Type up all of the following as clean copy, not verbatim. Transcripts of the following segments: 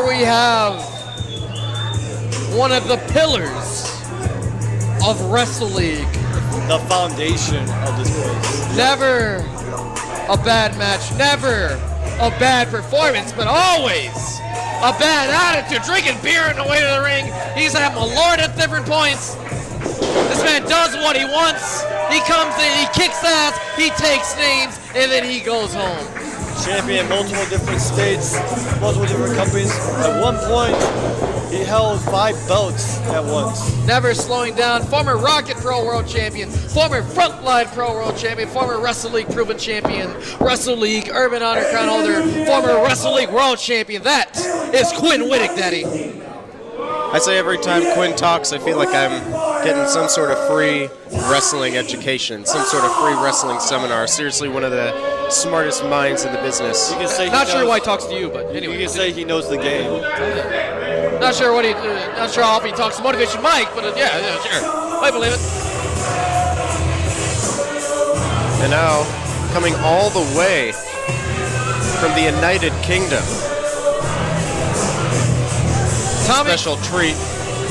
we have one of the pillars of Wrestle League. The foundation of this place. Never a bad match, never a bad performance, but always a bad attitude. Drinking beer on the way to the ring. He's at my lord at different points. This man does what he wants. He comes in, he kicks ass, he takes names, and then he goes home. Champion multiple different states, multiple different companies. At one point, he held 5 belts at once. Never slowing down. Former Rocket Pro World Champion, former Frontline Pro World Champion, former Wrestle League Proven Champion, Wrestle League Urban Honor Crown Holder, former Wrestle League World Champion. That is Quinn Whittock, Daddy. I say every time Quinn talks, I feel like I'm getting some sort of free wrestling education, some sort of free wrestling seminar. Seriously, one of the smartest minds in the business. You can say Not sure why he talks to you, but anyway. You can say he knows the game. Not sure how often he talks to Motivation Mike, but yeah, sure. I believe it. And now, coming all the way from the United Kingdom. Special treat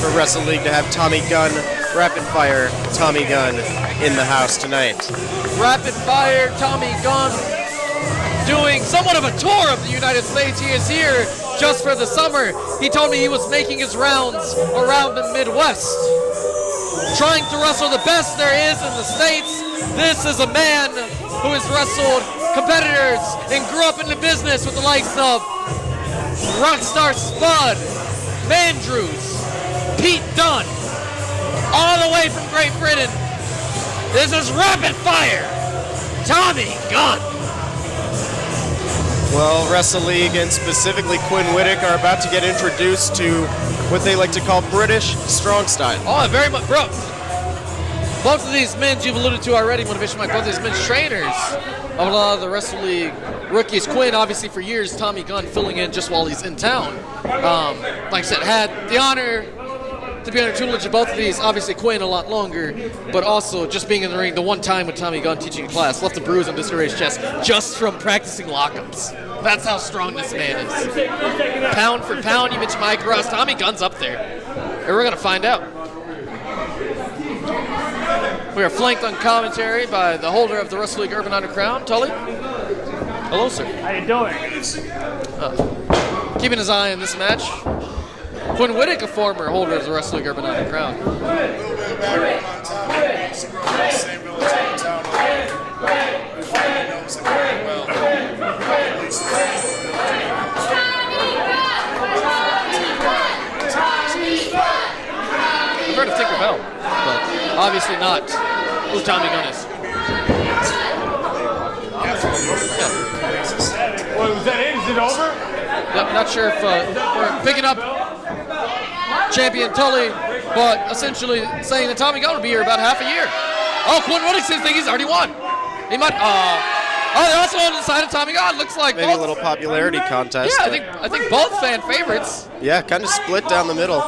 for Wrestle League to have Tommy Gunn, Rapid Fire Tommy Gunn, in the house tonight. Rapid Fire Tommy Gunn doing somewhat of a tour of the United States. He is here just for the summer. He told me he was making his rounds around the Midwest, trying to wrestle the best there is in the States. This is a man who has wrestled competitors and grew up in the business with the likes of Rockstar Spud, Mandrews, Pete Dunne, all the way from Great Britain. This is Rapid Fire Tommy Gunn. Well, Wrestle League and specifically Quinn Whittock are about to get introduced to what they like to call British strong style. Oh, very much, bro. Both of these men you've alluded to already, Motivation Mike, both of these men's trainers of a lot of the Wrestle League rookies. Quinn, obviously for years, Tommy Gunn filling in just while he's in town. Like I said, had the honor to be under tutelage of both of these. Obviously Quinn a lot longer, but also just being in the ring the one time with Tommy Gunn teaching a class, left a bruise on Disarray's chest just from practicing lockups. That's how strong this man is. Pound for pound, you mentioned Mike Ross, Tommy Gunn's up there. And we're gonna find out. We are flanked on commentary by the holder of the Wrestle League Urban Honor Crown, Tully. Hello, sir. How you doing? Keeping his eye on this match, Quinn Whittock, a former holder of the Wrestle League Urban Honor Crown. A little bit back on same military town. Everybody knows it very well. At least I've heard of Tinker Bell, but obviously not who Tommy Gunn is. Well, was that it? Is it over? Yep, not sure if we're picking up champion Tully, but essentially saying that Tommy Gunn will be here about half a year. Oh, Quinn Whittock seems like he's already won. He might. They're also on the side of Tommy Gunn. Looks like maybe both, a little popularity contest. Yeah, I think both fan favorites. Yeah, kind of split down the middle.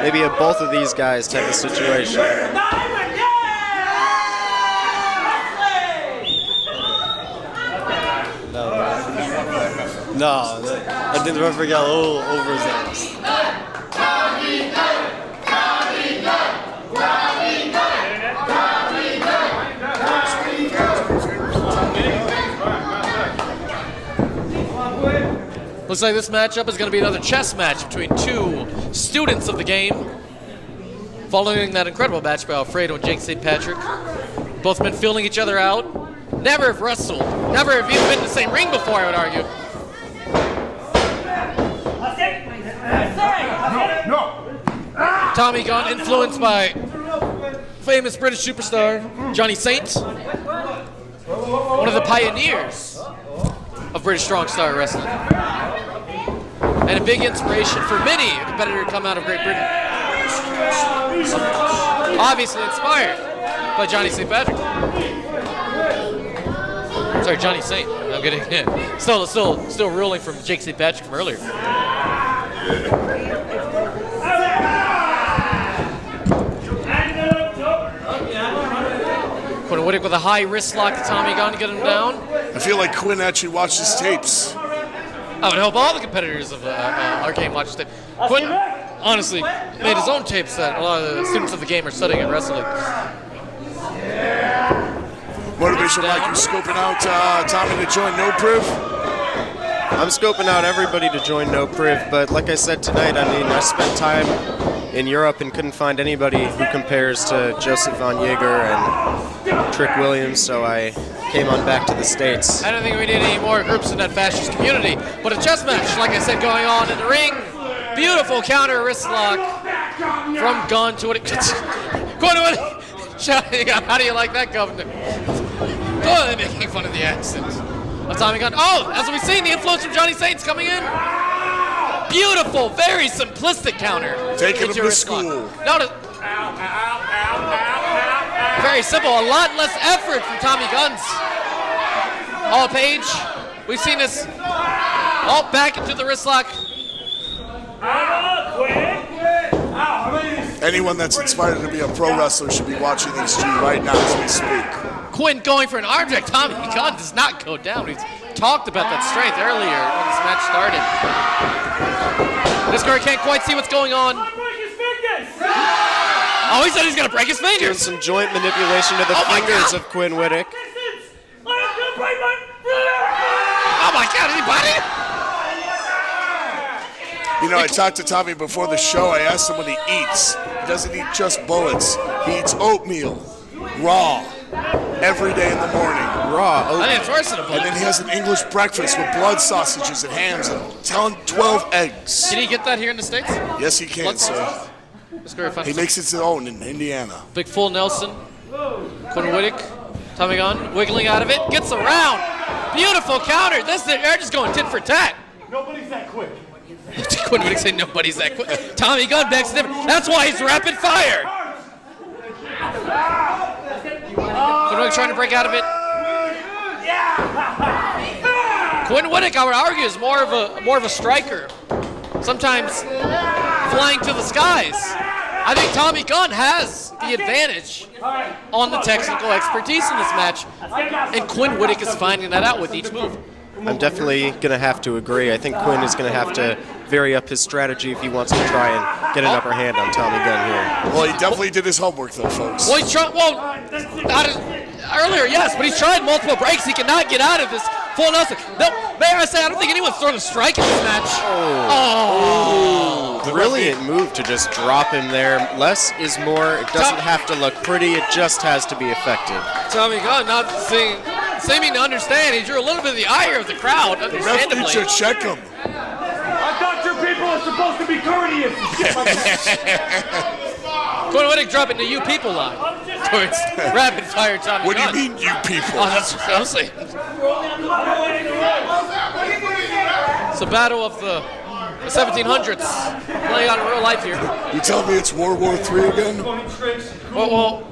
Maybe a both of these guys type of situation. No, I think the referee got a little overzealous. Looks like this matchup is going to be another chess match between two students of the game. Following that incredible match by Alfredo and Jake St. Patrick. Both men feeling each other out. Never have wrestled. Never have even been in the same ring before, I would argue. Tommy Gunn, influenced by famous British superstar Johnny Saint, one of the pioneers of British strong style wrestling, and a big inspiration for many a competitor to come out of Great Britain. Obviously inspired by Johnny St. Patrick. Sorry, Johnny Saint. I'm getting still ruling from Jake St. Patrick from earlier. Quinn Whittock with a high wrist lock to Tommy Gunn to get him down. I feel like Quinn actually watched his tapes. I would hope all the competitors of Arcane watch this tape. Quinn honestly made his own tapes that a lot of the students of the game are studying in wrestling. Motivation like you're scoping out Tommy to join No Priv. I'm scoping out everybody to join No Priv, but like I said tonight, I mean, I spent time in Europe and couldn't find anybody who compares to Joseph Von Jaeger and Trick Williams, so I came on back to the States. I don't think we need any more groups in that fascist community, but a chess match, like I said, going on in the ring. Beautiful counter wrist lock from Gunn to Whittock. How do you like that, Governor? Good, making fun of the accent of Tommy Gunn. Oh, as we've seen, the influence from Johnny Saints coming in. Beautiful, very simplistic counter. Taking him to school. Notice. Very simple, a lot less effort from Tommy Gunn's. Oh, Page, we've seen this all back into the wrist lock. Anyone that's inspired to be a pro wrestler should be watching these two right now as we speak. Quinn going for an arm drag. Tommy Gunn does not go down. He's talked about that strength earlier when this match started. This guy can't quite see what's going on. Oh, he said he's going to break his Doing fingers. some joint manipulation of the fingers of Quinn Whittock. Oh my God, is he biting? You know, I talked to Tommy before the show. I asked him what he eats. He doesn't eat just bullets. He eats oatmeal, raw, every day in the morning. Raw. I think it's worse than a bullet. And then he has an English breakfast with blood sausages and hams and 12 eggs. Can he get that here in the States? Yes, he can, sir. He makes it his own in Indiana. Big full Nelson. Quinn Whittock. Tommy Gunn wiggling out of it. Gets around. Beautiful counter. They're just going tit for tat. Nobody's that quick. Quinn Whittock say nobody's that quick. Tommy Gunn begs to differ. That's why he's rapid fire. Quinn Whittock trying to break out of it. Quinn Whittock, I would argue, is more of a striker. Sometimes flying to the skies. I think Tommy Gunn has the advantage on the technical expertise in this match, and Quinn Whittock is finding that out with each move. I'm definitely going to have to agree. I think Quinn is going to have to vary up his strategy if he wants to try and get an upper hand on Tommy Gunn here. Well, he definitely did his homework, though, folks. Well, earlier, yes, but he's tried multiple breaks. He cannot get out of this full Nelson. No, may I say, I don't think anyone's thrown a strike in this match. Oh. Brilliant move to just drop him there. Less is more. It doesn't have to look pretty. It just has to be effective. Tommy Gunn not seeming to understand. He drew a little bit of the ire of the crowd, The understandably. referee should check him. I thought your people are supposed to be courteous and shit like that. Quinn Whittock dropping the "you people" line towards rapid fire Tommy What do Gunn. you mean, you people? Oh, that's what I was saying. It's a battle of the 1700s playing out in real life here. You telling me it's World War III again? Well,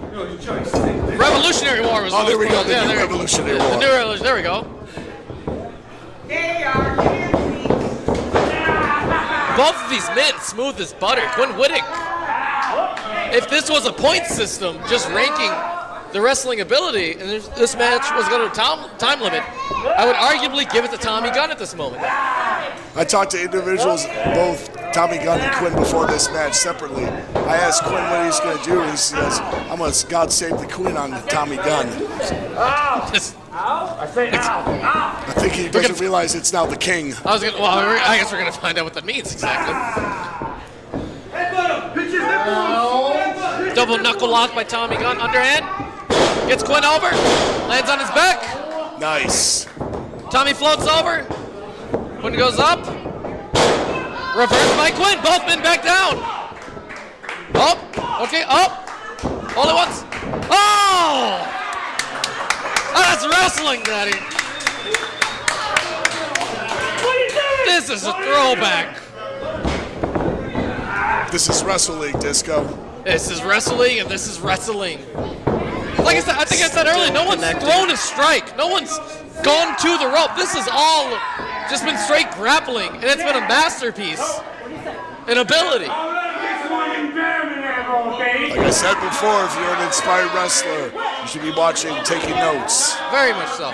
Revolutionary War was. Oh, there we go. Yeah, The new Revolutionary War. The new Revolution. There we go. Both of these men smooth as butter. Quinn Whittock. If this was a point system, just ranking the wrestling ability, and this match was going to time limit, I would arguably give it to Tommy Gunn at this moment. I talked to individuals, both Tommy Gunn and Quinn, before this match separately. I asked Quinn what he's going to do, and he says, I'm going to God save the Queen on Tommy Gunn. I say ow. I think he doesn't realize it's now the king. I guess we're going to find out what that means exactly. Double knuckle lock by Tommy Gunn, underhand. Gets Quinn over, lands on his back. Nice. Tommy floats over. Quinn goes up. Reversed by Quinn. Both men back down. Up. Okay, up. Only once. Oh! That's wrestling, Daddy. What are you doing? This is a throwback. This is Wrestle League, Disco. This is wrestling, and this is wrestling. Like I think I said earlier, no one's thrown a strike. No one's gone to the rope. This is all just been straight grappling, and it's been a masterpiece. An ability. Like I said before, if you're an inspired wrestler, you should be watching, taking notes. Very much so.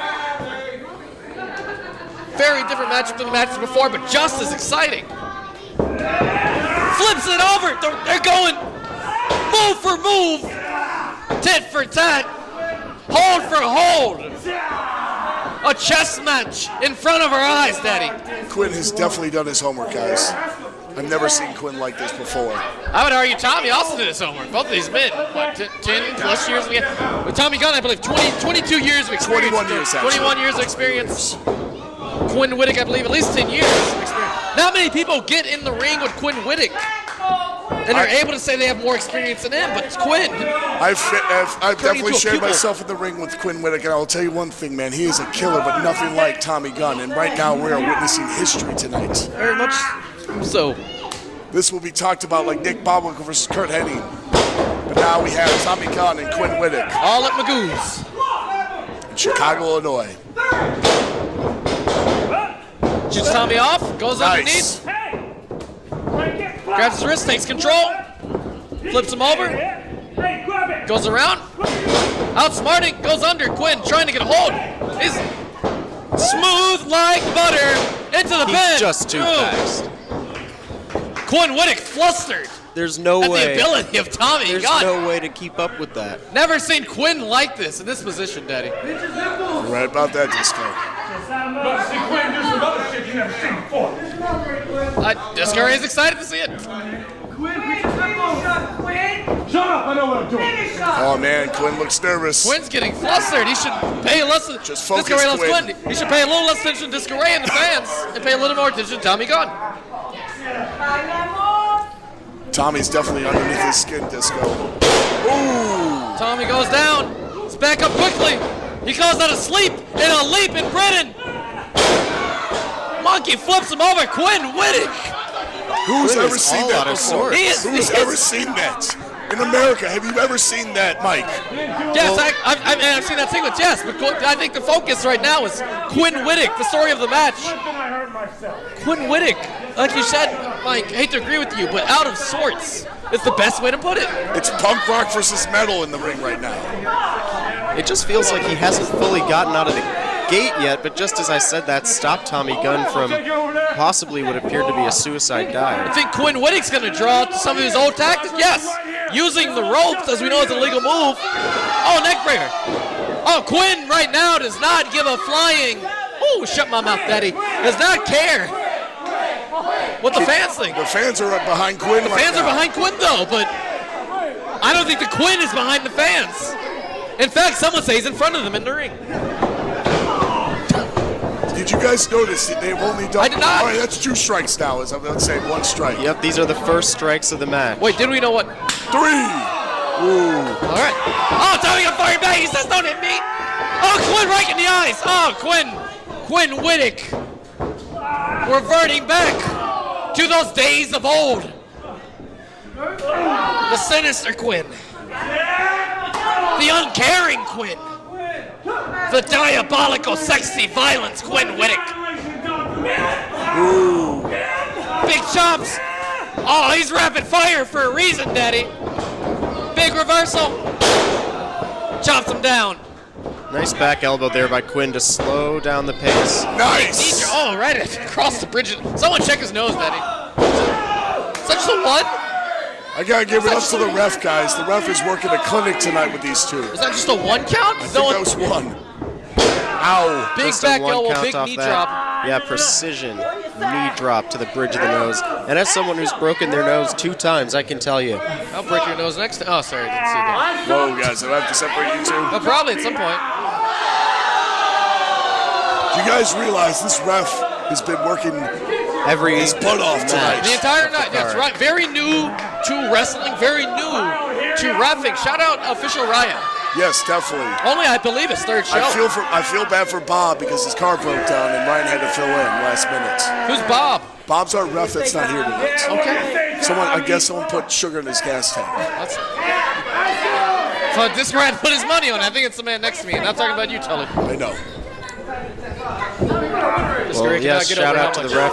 very different matchup than the matches before, but just as exciting. Flips it over. They're going move for move, tit for tat, hold for hold. A chess match in front of our eyes, Daddy. Quinn has definitely done his homework, guys. I've never seen Quinn like this before. I would argue Tommy also did his homework. Both of these men, what, 10 plus years again? With Tommy Gunn, I believe 22 years of experience. 21 years, actually. 21 years of experience. Quinn Whittock, I believe, at least 10 years of experience. Not many people get in the ring with Quinn Whittock and are able to say they have more experience than him, but it's Quinn. I've definitely shared myself in the ring with Quinn Whittock, and I'll tell you one thing, man. He is a killer, but nothing like Tommy Gunn. And right now, we are witnessing history tonight. Very much so. This will be talked about like Nick Bobwinkle versus Kurt Hennig. But now we have Tommy Gunn and Quinn Whittock. All at Magoo's. In Chicago, Illinois. Shoots Tommy off, goes Nice. underneath. Grabs his wrist, takes control. Flips him over. Goes around. Outsmarting, goes under. Quinn trying to get a hold. He's smooth like butter into the bed. He's just too fast. Quinn Whittock flustered. There's no at way. the ability of Tommy There's Gunn. no way to keep up with that. Never seen Quinn like this in this position, Daddy. You're right about that, Disco. See Quinn do some other shit you never seen before. Disco is excited to see it. Shut up, I know what I'm doing. Oh, man, Quinn looks nervous. Quinn's getting flustered. He should pay less. Just focus, Disco Ray loves Quinn. Quinn. He should pay a little less attention to Disco Ray and the fans, and pay a little more attention to Tommy Gunn. Tommy's definitely underneath his skin, Disco. Ooh! Tommy goes down. He's back up quickly. He calls that a sleep and a leap in Britain. Monkey flips him over. Quinn Whittock. Who's Quinn ever is seen all that out of before? sorts. Who's ever seen that? In America, have you ever seen that, Mike? Yes, I've seen that sequence, yes, but I think the focus right now is Quinn Whittock, the story of the match. I hurt myself. Quinn Whittock, like you said, Mike, I hate to agree with you, but out of sorts is the best way to put it. It's punk rock versus metal in the ring right now. It just feels like he hasn't fully gotten out of the gate yet, but just as I said that stopped Tommy Gunn from possibly what appeared to be a suicide I dive. think Quinn Whittock's going to draw to some of his old tactics. Yes, using the ropes, as we know is a legal move. Oh, neck breaker. Oh, Quinn right now does not give a flying. Oh, shut my mouth, Daddy. Does not care what the fans think. The fans are behind Quinn The right fans now. are behind Quinn, though, but I don't think the Quinn is behind the fans. In fact, someone says he's in front of them in the ring. Did you guys notice that they've only done... I did not. All right, that's 2 strikes now. Let's say 1 strike. Yep, these are the first strikes of the match. Wait, did we know what? 3! Ooh. All right. Oh, Tommy got fired back. He says, don't hit me. Oh, Quinn right in the eyes. Oh, Quinn Whittock. Reverting back to those days of old. The sinister Quinn. The uncaring Quinn. The diabolical, sexy violence Quinn Whittock. Ooh. Big chops. Oh, he's rapid fire for a reason, Daddy. Big reversal. Chops him down. Nice back elbow there by Quinn to slow down the pace. Nice! Oh, right across the bridge. Someone check his nose, Daddy. Is that just a one? I gotta give it up to the ref, guys. The ref is working a clinic tonight with these 2. Is that just a one count? I think that was 1. Ow. Big Just a back one elbow, count big off knee that. drop. Yeah, precision knee drop to the bridge of the nose. And as someone who's broken their nose 2 times, I can tell you. I'll break your nose next time. Oh, sorry, I didn't see that. Whoa, guys, do I have to separate you 2? Oh, probably at some point. Do you guys realize this ref has been working his butt off tonight? The entire night. That's right. Very new to wrestling. Very new to reffing. Shout out Official Ryan. Yes, definitely. Only, I believe, his 3rd show. I feel bad for Bob because his car broke down and Ryan had to fill in last minute. Who's Bob? Bob's our ref that's not here tonight. Okay. I guess someone put sugar in his gas tank. So this guy put his money on. I think it's the man next to me. I'm not talking about you, Tully. I know. Well, yes, shout out to the ref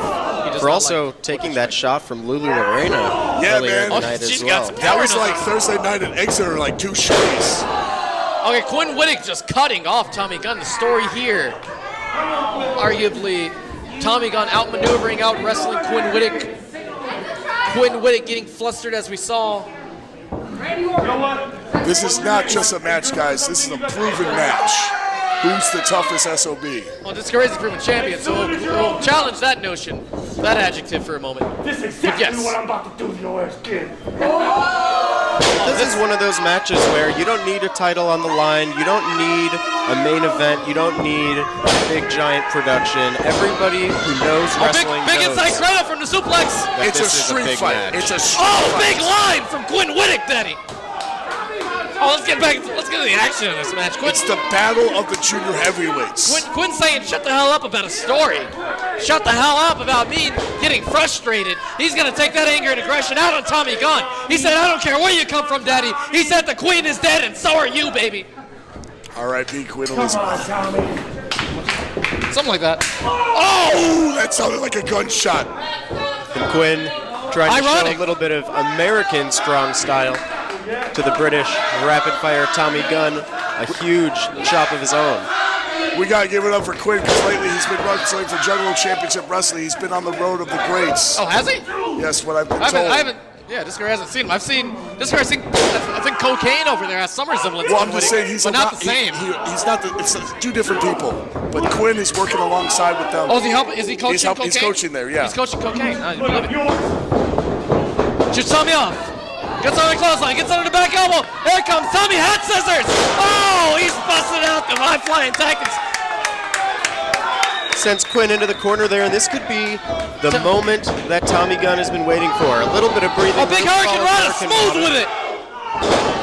for also taking that shot from Lulu Lorena Yeah, earlier man. in the night She's as got well. some That was like Thursday night at Exeter, like 2 shows. Okay, Quinn Whittock just cutting off Tommy Gunn. The story here, arguably, Tommy Gunn outmaneuvering, out-wrestling Quinn Whittock. Quinn Whittock getting flustered as we saw. This is not just a match, guys. This is a proven match. Who's the toughest SOB? Well, Discovery's a proven champion, so we'll challenge that notion, that adjective for a moment. This is exactly yes. what I'm about to do to your ass, kid. This is one of those matches where you don't need a title on the line, you don't need a main event, you don't need a big giant production. Everybody who knows wrestling big knows inside credit from the suplex. that It's a this is street big fight. match. It's a street Oh, fight. big line from Quinn Whittock, Daddy. Oh, let's get to the action of this match. It's the battle of the junior heavyweights. Quinn's saying, shut the hell up about a story. Shut the hell up about me getting frustrated. He's going to take that anger and aggression out on Tommy Gunn. He said, I don't care where you come from, Daddy. He said the Queen is dead, and so are you, baby. R.I.P. Quinn Come on, Elizabeth. Tommy. Something like that. Oh, that sounded like a gunshot. And Quinn trying to Ironic. show a little bit of American strong style to the British rapid-fire Tommy Gunn, a huge chop of his own. We got to give it up for Quinn because lately he's been wrestling for General Championship Wrestling. He's been on the road of the greats. Oh, has he? Yes, what I've been I told. haven't. Yeah, this guy hasn't seen him. This guy's seen, I think, cocaine over there has some resemblance. Well, to I'm Quinn just Whittock, saying he's but not the same. He's not the. It's two different people. But Quinn is working alongside with them. Oh, is he helping? Is he coaching cocaine? He's coaching there. Yeah. He's coaching cocaine. I believe it. Shoots Tommy off. Gets on the clothesline. Gets under the back elbow. There it comes. Tommy hat scissors. Oh, he's busting out the high-flying tactics. Sends Quinn into the corner there, and this could be the moment that Tommy Gunn has been waiting for. A little bit of breathing. A big room, hurricane follow run, hurricane smooth water. with it.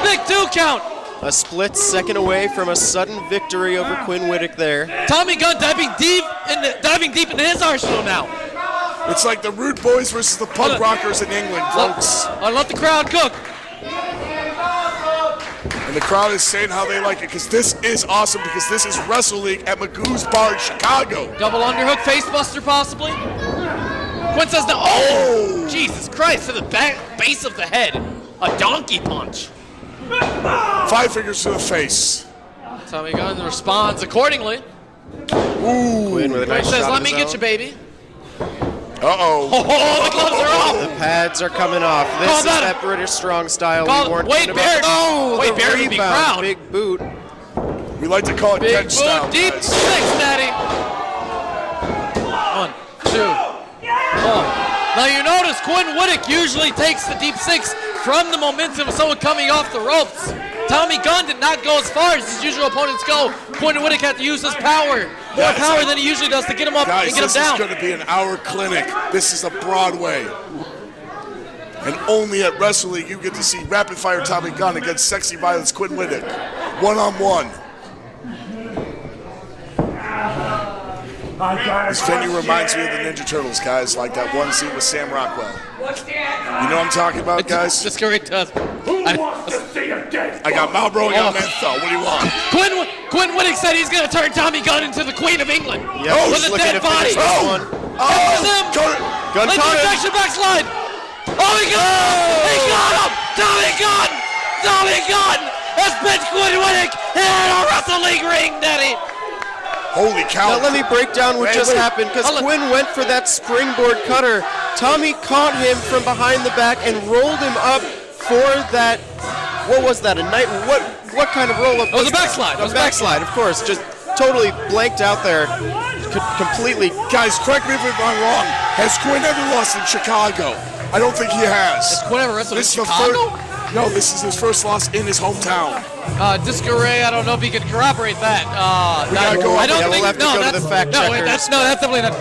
Big 2 count. A split second away from a sudden victory over Quinn Whittock there. Tommy Gunn diving deep into his arsenal now. It's like the Rude Boys versus the Punk Rockers in England, folks. Let the crowd cook. And the crowd is saying how they like it because this is awesome because this is Wrestle League at Magoo's Bar in Chicago. Double underhook, facebuster possibly. Quinn says no. Oh! Jesus Christ, to the base of the head. A donkey punch. 5 fingers to the face. Tommy Gunn responds accordingly. Ooh. Quinn with a nice Quinn says, shot let of me his get own. you, baby. Uh-oh. Oh, the gloves are off. The pads are coming off. This Call is that that British strong style Call- we warned Wade about. Barrett. Oh, Wade the Barrett would be rebound. proud. Big boot. We like to call it Big Ken style, boot, deep guys. 6, Daddy. 1, 2. Oh. Now you notice Quinn Whittock usually takes the deep 6 from the momentum of someone coming off the ropes. Tommy Gunn did not go as far as his usual opponents go. Quinn Whittock had to use his power. More power than he usually does to get him up Guys, and get him this down. is going to be an hour clinic. This is a Broadway. And only at Wrestle League you get to see Rapid Fire Tommy Gunn against Sexy Violence Quinn Whittock. One-on-one. This venue reminds me of the Ninja Turtles, guys, like that one scene with Sam Rockwell. You know what I'm talking about, guys? This great does. Who wants to see a dead? I got Marlboro, I got menthol. What do you want? Quinn Whittock said he's going to turn Tommy Gunn into the Queen of England. Yep, with he's a looking dead to finish body. this one. Gunn Let's caught him. action backslide. Oh, he got him! He got him! Tommy Gunn! Tommy Gunn has pinned Quinn Whittock in a Wrestle League ring, Daddy. Holy cow. Now let me break down what just happened, because Quinn went for that springboard cutter. Tommy caught him from behind the back and rolled him up for that. What was that? A night? What kind of roll up? It was a backslide. A backslide, of course. Just totally blanked out there. Completely. Guys, correct me if I'm wrong. Has Quinn ever lost in Chicago? I don't think he has. Has Quinn ever wrestled in This is the Chicago? No, this is his first loss in his hometown. Discaray, I don't know if he can corroborate that. gotta go I up. don't Yeah, think we'll have to go to the fact checkers. that's definitely not.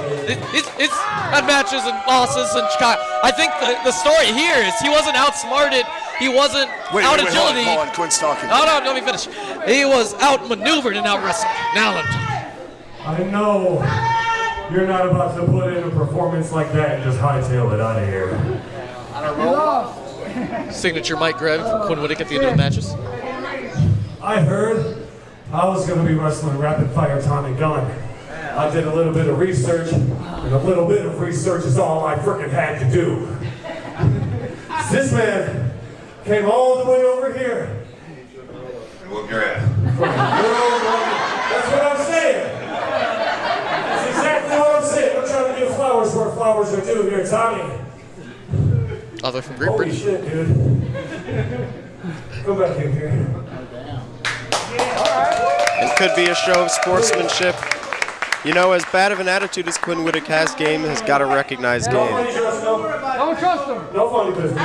It's had matches and losses in Chicago. I think the story here is he wasn't outsmarted. He wasn't out agility. Hold on, Quinn's talking. No, let me finish. He was outmaneuvered and out-wrestled. Now let him talk. I know you're not about to put in a performance like that and just hightail it out of here. Signature mic grab from Quinn Whittock at the end of the matches. I heard I was going to be wrestling Rapid Fire Tommy Gunn. I did a little bit of research, and a little bit of research is all I frickin' had to do. This man came all the way over here. Whoop your ass. That's what I'm saying. That's exactly what I'm saying. I'm trying to flowers are due here, Tommy. Other from Great Holy Britain. shit, dude. Go back in here. It could be a show of sportsmanship. You know, as bad of an attitude as Quinn Whittock has got to recognize No game. funny business, no. Don't trust him. No funny business.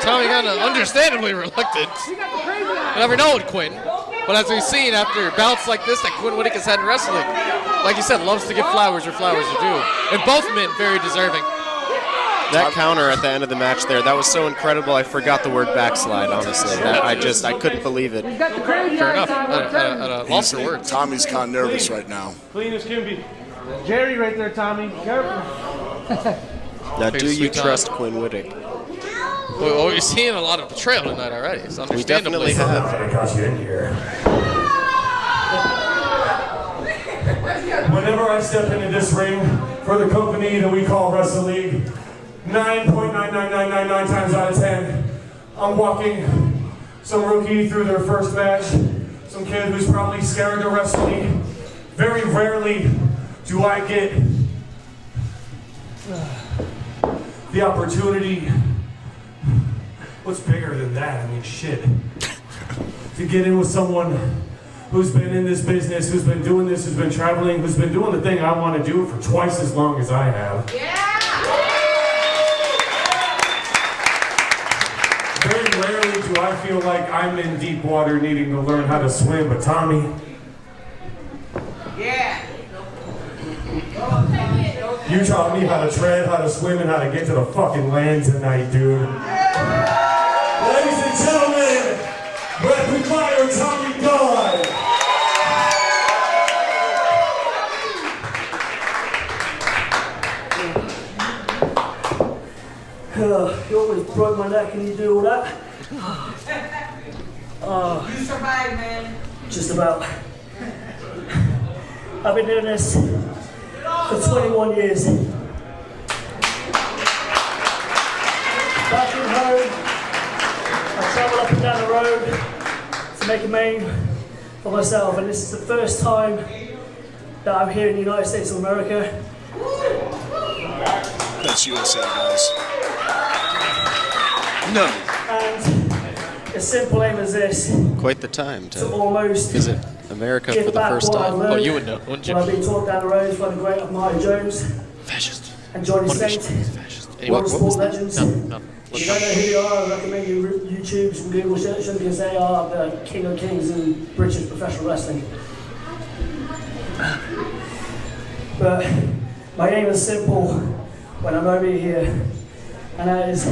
Tommy Gunn understandably reluctant. You never know with Quinn. But as we've seen after bouts like this that Quinn Whittock has had in wrestling, like you said, loves to give flowers where flowers are due. And both men very deserving. That counter at the end of the match there, that was so incredible, I forgot the word backslide, honestly. I couldn't believe it. Fair enough. At a loss for words. Tommy's kind of nervous right now. Clean as can be. Jerry right there, Tommy. Careful. Now, do you trust Quinn Whittock? Well, we're seeing a lot of betrayal tonight already. So We definitely understandably. have. I got you in here. Whenever I step into this ring for the company that we call Wrestle League, 9.99999 times out of 10, I'm walking some rookie through their first match, some kid who's probably scared to wrestle me. Very rarely do I get the opportunity. What's bigger than that? I mean, shit. To get in with someone who's been in this business, who's been doing this, who's been traveling, who's been doing the thing I want to do for twice as long as I have. Very rarely do I feel like I'm in deep water needing to learn how to swim, but Tommy. You taught me how to tread, how to swim, and how to get to the fucking land tonight, dude. Ladies and gentlemen, rapid fire Tommy Gunn. You always broke my neck and you do all that. You survived, man. Just about. I've been doing this for 21 years. Back in home, I travel up and down the road to make a name for myself, and this is the first time that I'm here in the United States of America. That's USA, guys. No. And the simple aim is this: Quite the time to to almost visit America give for the back first what I've time. learned Oh, you would know, wouldn't you? when I've been talked down the road by the great Marty Jones Fascist. and Johnny Motivation. Saint. Fascist. All Anyway, the sport legends. no. If you don't know who they are, I recommend you YouTube and Google search them because they are the king of kings in British professional wrestling. But my aim is simple when I'm over here, and that is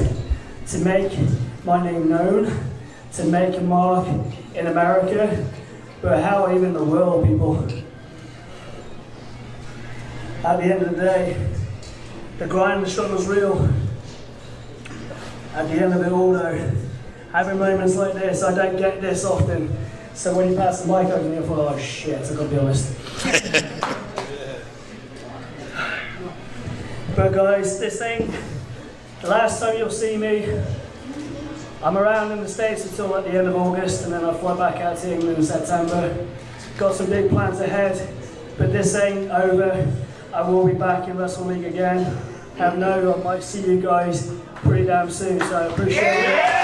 to make my name known, to make a mark in America, but how even the world, people. At the end of the day, the grind and the struggle's real. At the end of it all though, having moments like this, I don't get this often. So when you pass the mic over me, I thought, oh shit, I've got to be honest. But guys, this thing, the last time you'll see me, I'm around in the States until at the end of August, and then I fly back out to England in September. Got some big plans ahead, but this ain't over. I will be back in Wrestle League again. Have no, I might see you guys pretty damn soon, so I appreciate it.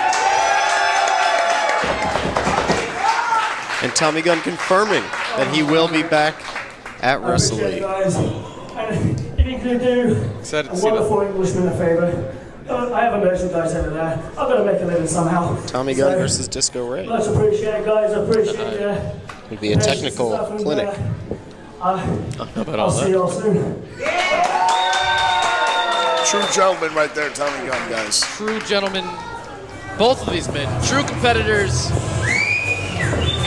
And Tommy Gunn confirming that he will be back at Wrestle League. League. Guys. And if you could do Excited to a see that. wonderful Englishman a favour, I have a merchandise over there. I've got to make a living somehow. Tommy Gunn versus Disco Ray. Much appreciate, guys. I appreciate you. It'll be a technical clinic. I'll see you all soon. True gentleman right there, Tommy Gunn, guys. True gentlemen, both of these men, true competitors.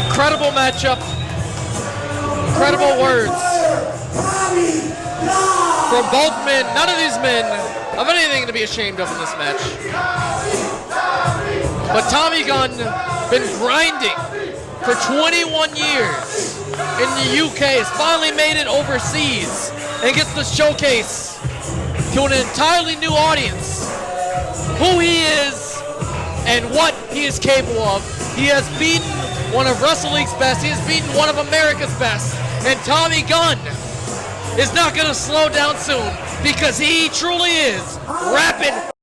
Incredible matchup, incredible words from both men. None of these men have anything to be ashamed of in this match. But Tommy Gunn been grinding for 21 years in the UK, has finally made it overseas and gets to showcase to an entirely new audience who he is and what he is capable of. He has beaten one of Wrestle League's best. He has beaten one of America's best. And Tommy Gunn is not going to slow down soon because he truly is rapid